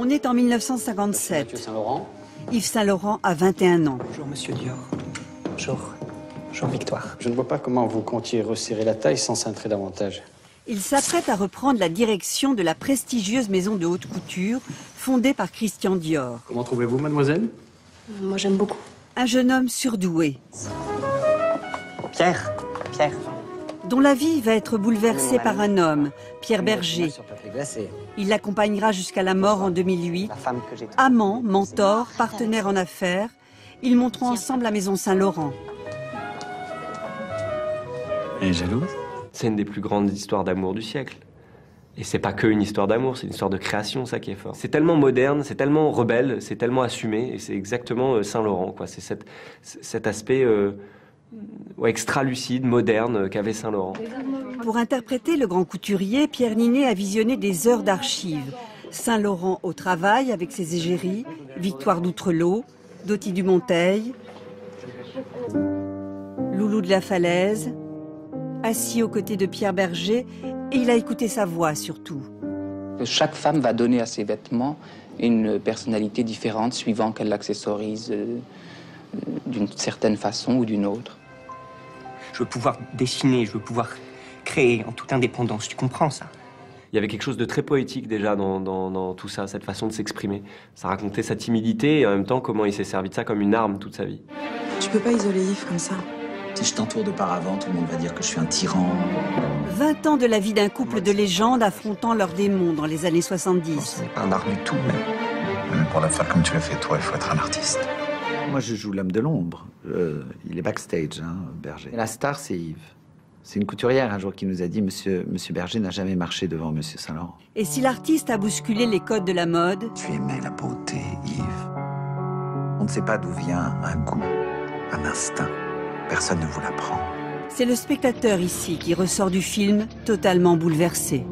On est en 1957. Saint-Laurent. Yves Saint-Laurent a 21 ans. Bonjour, monsieur Dior. Bonjour. Bonjour, Victoire. Je ne vois pas comment vous comptiez resserrer la taille sans cintrer davantage. Il s'apprête à reprendre la direction de la prestigieuse maison de haute couture fondée par Christian Dior. Comment trouvez-vous, mademoiselle? Moi, j'aime beaucoup. Un jeune homme surdoué, Pierre. dont la vie va être bouleversée par un homme, Pierre Berger. Il l'accompagnera jusqu'à la mort en 2008. La femme que j'ai trouvée. Amant, mentor, partenaire en affaires, ils monteront ensemble la maison Saint-Laurent. Elle est jalouse? C'est une des plus grandes histoires d'amour du siècle. Et c'est pas que une histoire d'amour, c'est une histoire de création, ça qui est fort. C'est tellement moderne, c'est tellement rebelle, c'est tellement assumé, et c'est exactement Saint-Laurent, quoi. C'est cet aspect extra lucide, moderne qu'avait Saint-Laurent. Pour interpréter le grand couturier, Pierre Ninet a visionné des heures d'archives. Saint-Laurent au travail avec ses égéries, Victoire d'Outrelot, Dottie du Monteil, Loulou de la Falaise, assis aux côtés de Pierre Berger, et il a écouté sa voix surtout. Chaque femme va donner à ses vêtements une personnalité différente suivant qu'elle l'accessorise d'une certaine façon ou d'une autre. Je veux pouvoir dessiner, je veux pouvoir créer en toute indépendance. Tu comprends ça? Il y avait quelque chose de très poétique déjà dans tout ça, cette façon de s'exprimer. Ça racontait sa timidité et en même temps comment il s'est servi de ça comme une arme toute sa vie. Tu peux pas isoler Yves comme ça. Si je t'entoure de paravent, tout le monde va dire que je suis un tyran. 20 ans de la vie d'un couple de légendes affrontant leurs démons dans les années 70. Ce n'est pas un art du tout, mais même pour la faire comme tu l'as fait toi, il faut être un artiste. Moi, je joue l'homme de l'ombre. Il est backstage, hein, Berger. Et la star, c'est Yves. C'est une couturière un jour qui nous a dit Monsieur Berger n'a jamais marché devant Monsieur Saint-Laurent. Et si l'artiste a bousculé les codes de la mode, Tu aimais la beauté, Yves. On ne sait pas d'où vient un goût, un instinct. Personne ne vous l'apprend. c'est le spectateur ici qui ressort du film totalement bouleversé.